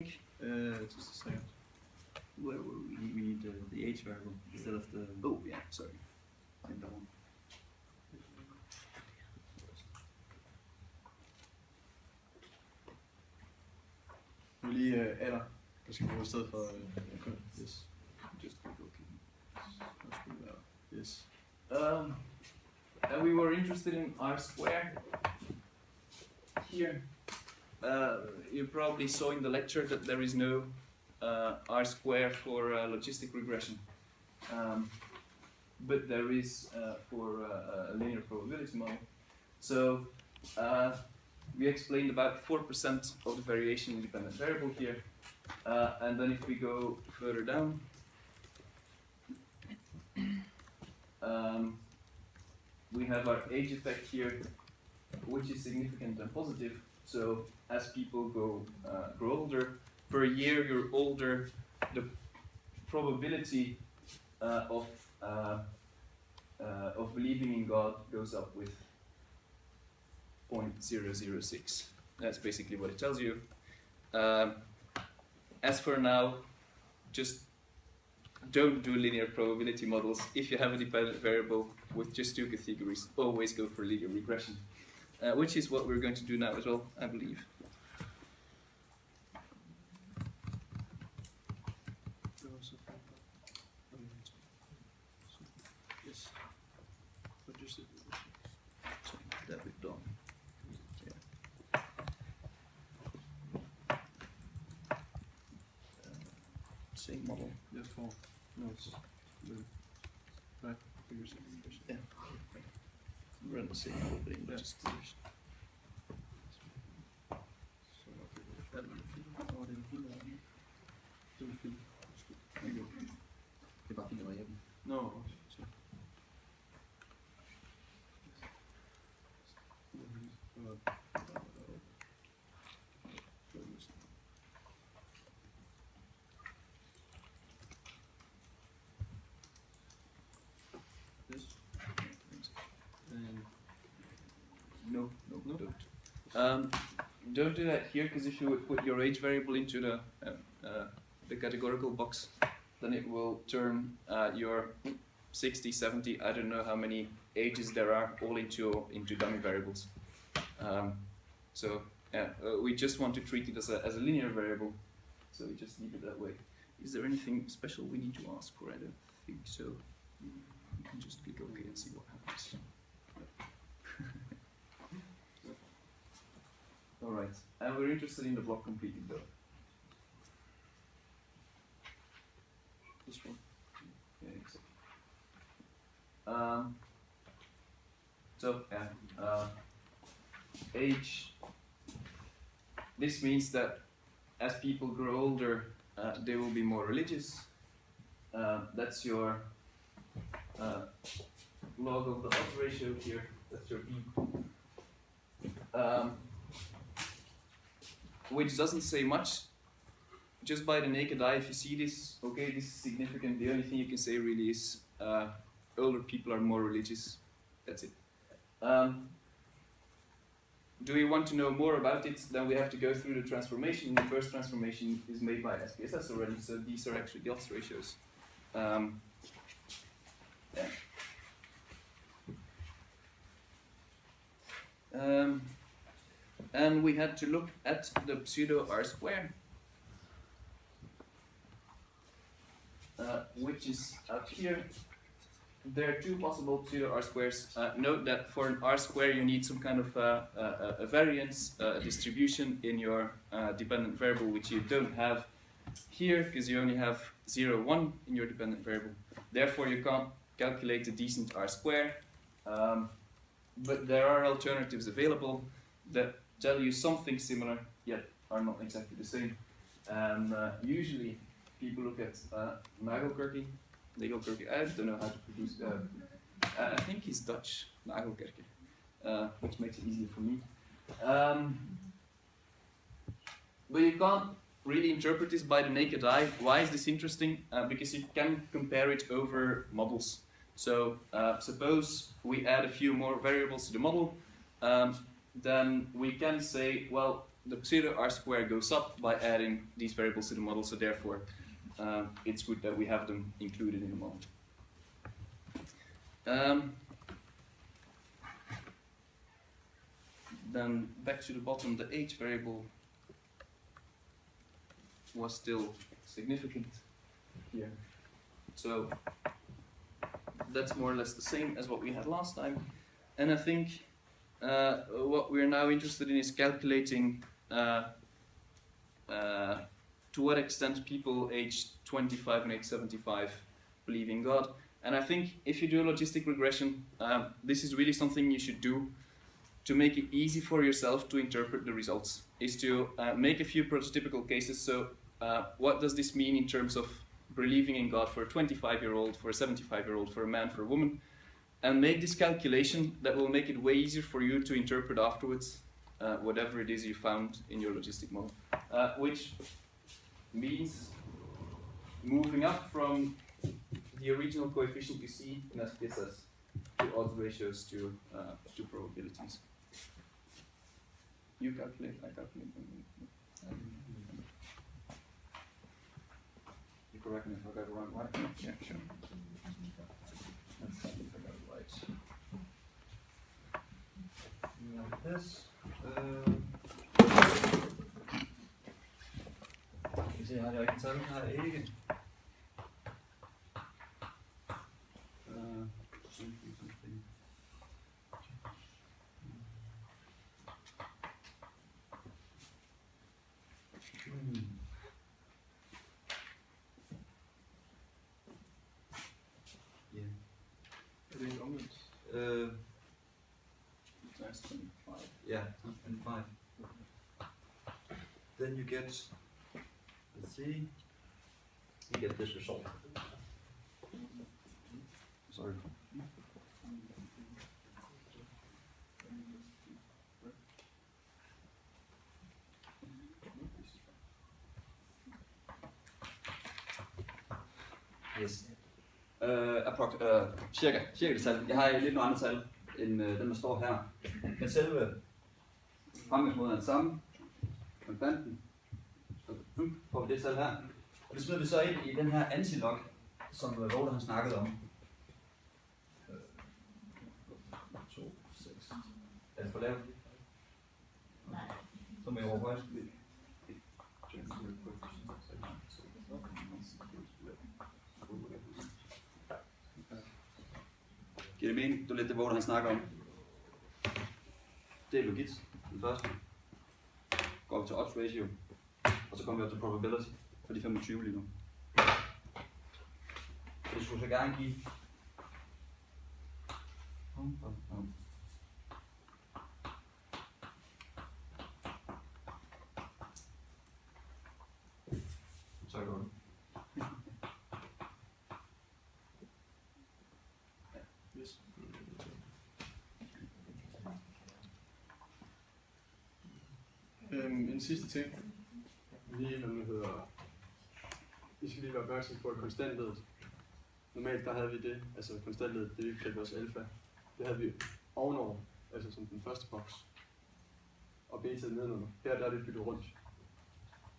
Just a second. Where were we? We need the h variable instead of the. Oh yeah, sorry. In that one. Nu lige alder, der skal gå i stedet for. Yes. Just click OK. Yes. And we were interested in R square. Here, you probably saw in the lecture that there is no R square for logistic regression. But there is for a linear probability model. So we explained about 4% of the variation independent variable here. And then if we go further down, we have our age effect here, which is significant and positive. So as people grow older, per year you're older, the probability of believing in God goes up with 0.006. That's basically what it tells you. As for now, just don't do linear probability models. If you have a dependent variable with just two categories, always go for linear regression, which is what we're going to do now as well, I believe. Yes. So that we've done. Yeah. Same model. Just for notes. Right. Figures. Yeah. Run the same model, but in just figures. No. No, don't do that here, because if you would put your age variable into the categorical box, then it will turn your 60, 70, I don't know how many ages there are, all into dummy variables. So yeah, we just want to treat it as a linear variable, so we just leave it that way. Is there anything special we need to ask for? I don't think so. You can just click OK and see what happens. Alright, and we're interested in the block completed though. This one? Yeah, exactly. So, yeah, age. This means that as people grow older, they will be more religious. That's your log of the odds ratio here. That's your B. Which doesn't say much. Just by the naked eye, if you see this, okay, this is significant. The only thing you can say really is older people are more religious. That's it. Do we want to know more about it? Then we have to go through the transformation. The first transformation is made by SPSS already, so these are actually the odds ratios. Yeah. And we had to look at the pseudo R square, which is up here. There are two possible pseudo R squares. Note that for an R square you need some kind of a variance distribution in your dependent variable, which you don't have here because you only have 0, 1 in your dependent variable. Therefore you can't calculate a decent R square. But there are alternatives available that tell you something similar, yet are not exactly the same. And usually people look at Nagelkerke. I don't know how to produce. I think he's Dutch, Nagelkerke, which makes it easier for me. But you can't really interpret this by the naked eye. Why is this interesting? Because you can compare it over models. So suppose we add a few more variables to the model, then we can say, well, the pseudo R square goes up by adding these variables to the model, so therefore it's good that we have them included in the model. Then back to the bottom, the H variable was still significant here. So that's more or less the same as what we had last time. And I think what we're now interested in is calculating to what extent people aged 25 and age 75 believe in God. And I think if you do a logistic regression, this is really something you should do to make it easy for yourself to interpret the results, is to make a few prototypical cases. So what does this mean in terms of believing in God for a 25-year-old, for a 75-year-old, for a man, for a woman? And make this calculation that will make it way easier for you to interpret afterwards whatever it is you found in your logistic model. Which means moving up from the original coefficient you see in SPSS to odds ratios to probabilities. You calculate, I calculate. You correct me if I got it wrong, right? Yeah, sure. Let's see if I got it right. Like this. Skal vi se, har jeg ikke tal? Har jeg ikke. Something. Yeah. Er det omvendt? That's 25. Yeah, and 5. Then you get, let's see, you get this result. Sorry. Yes. Cirka det tal. Jeg har lidt nogle andre tal end den, der står her. Men selve fremgangsmåden er den samme. Konstanten. Så får vi det tal her. Og det smider vi så ind i den her antilog, som Vogler har snakket om. 2, 6. Er det for lavt? Nej. Så må jeg råbe højt. Giver det mening? Det er lidt det, Vogler han snakker om. Det er logit, den første. Går vi til odds ratio, og så kommer vi op til probability for de 25 lige nu. Det skulle så gerne give så går det. Yes. En sidste ting. Lige hvad man hedder. Vi skal lige være opmærksom på, at konstantledet. Normalt der havde vi det, altså konstantledet, det vi kaldte vores alfa. Det havde vi ovenover, altså som den første boks. Og beta nedenunder. Her der er det byttet rundt.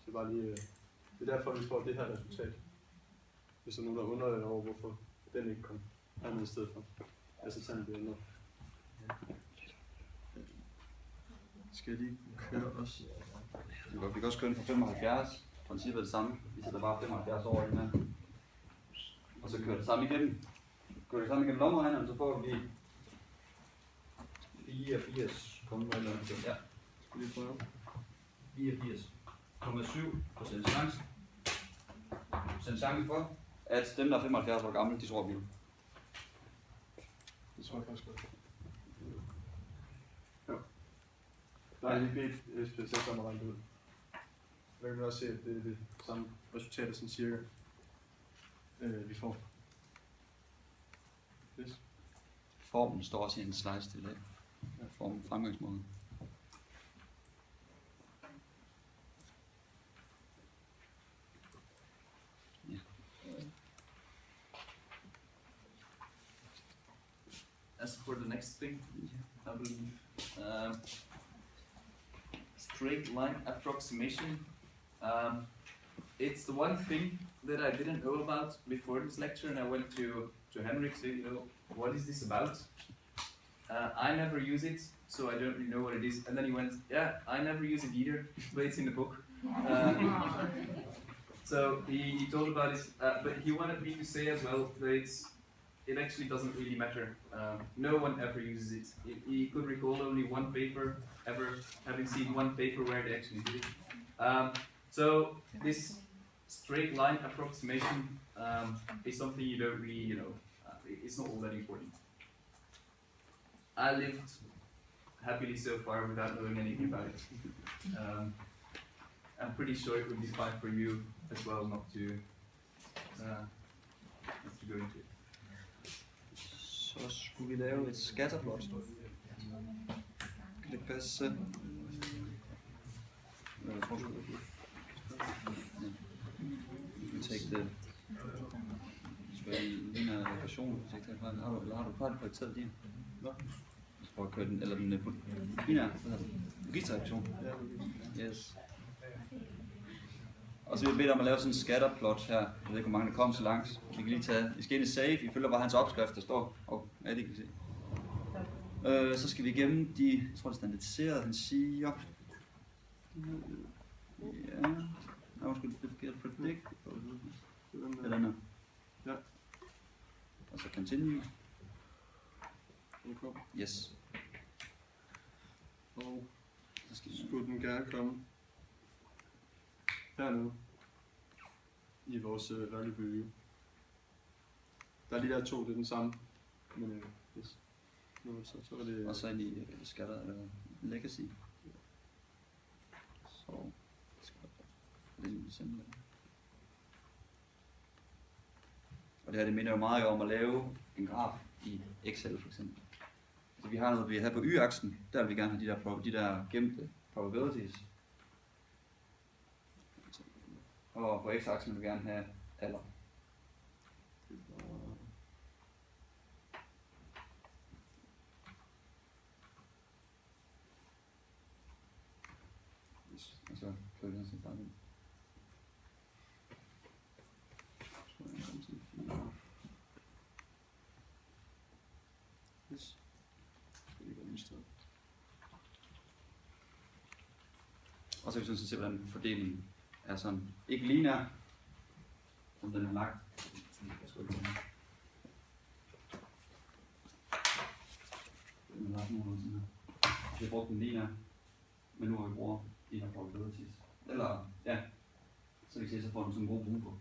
Så bare lige, det er derfor vi får det her resultat. Hvis der er nogen der undrer jer over, hvorfor den ikke kom andet i stedet for. Altså tallene bliver ændret. Skal jeg lige køre også? Vi kan også køre den fra 75. Princippet er det samme. Vi sætter bare 75 over i den her. Og så kører det samme igennem. Kører det samme igennem lommeregneren, så får vi 84. Ja. Skal vi lige prøve? 84,7% chance. Chance for, At dem, der er 75 år gamle, de tror vi. Det tror jeg faktisk godt. Ja. Der er lige bedt SPSS om at regne det ud. Der kan man også se, at det er det samme resultat, sådan cirka vi får. Yes. Formen står også i en slice til det. Formen, fremgangsmåden. As for the next thing, I believe straight line approximation. It's the one thing that I didn't know about before this lecture, and I went to Henrik, said, you know, what is this about? I never use it, so I don't really know what it is. And then he went, yeah, I never use it either, but it's in the book. So he told about it, but he wanted me to say as well that it actually doesn't really matter. No one ever uses it. He could recall only one paper, ever having seen one paper where they actually did it. So this straight line approximation is something you don't really, you know, it's not all that important. I lived happily so far without knowing anything about it. I'm pretty sure it would be fine for you as well not to go into it. Så skulle vi lave et scatterplot. Kan det passe? Jeg tror sgu det. Vi take the linear version. Har du projekteret din? Hvad? For at køre den, eller den linear, registerreaktion. Yes. Og så vil jeg bede dig om at lave sådan en scatterplot her. Jeg ved ikke, hvor mange der kom så langt. Vi kan lige tage, I skal ind i save, I følger bare hans opskrift, der står. Ja, det kan vi se. Så skal vi igennem de, jeg tror det er standardiseret, han siger. Ja, jeg skulle get predict. Eller noget. Ja. Og så continue. Yes. Og Så skal skulle den gerne komme hernede i vores value view. Der er de der to, det er den samme. Men yes. Så er det... Og så ind i scatter legacy. Så det er simpelthen. Og det her det minder jo meget om at lave en graf i Excel for eksempel. Så vi har noget, vi har på y-aksen, der vil vi gerne have de der gemte probabilities. Og på x-aksen vil vi gerne have alder. Og så kører vi sådan bare ind. Yes. Og så kan vi sådan se, hvordan fordelingen er sådan. Ikke lineær, som den er lagt. Den er lagt nogle sådan her. Vi har brugt den lineær, men nu har vi brugt lineær probabilities. Eller, ja, så vi kan se, så får den sådan en god brug på.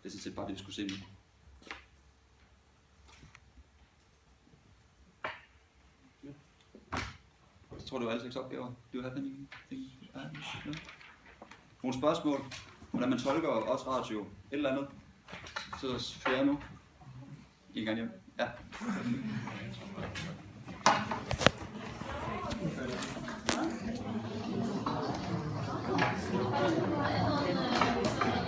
Det er sådan set bare det, vi skulle se nu. Jeg tror, det var alle 6 opgaver. Do you have anything? Nogle spørgsmål? Hvordan man tolker også ratio? Et eller andet? Så fjerde nu. I kan gerne hjem. Ja.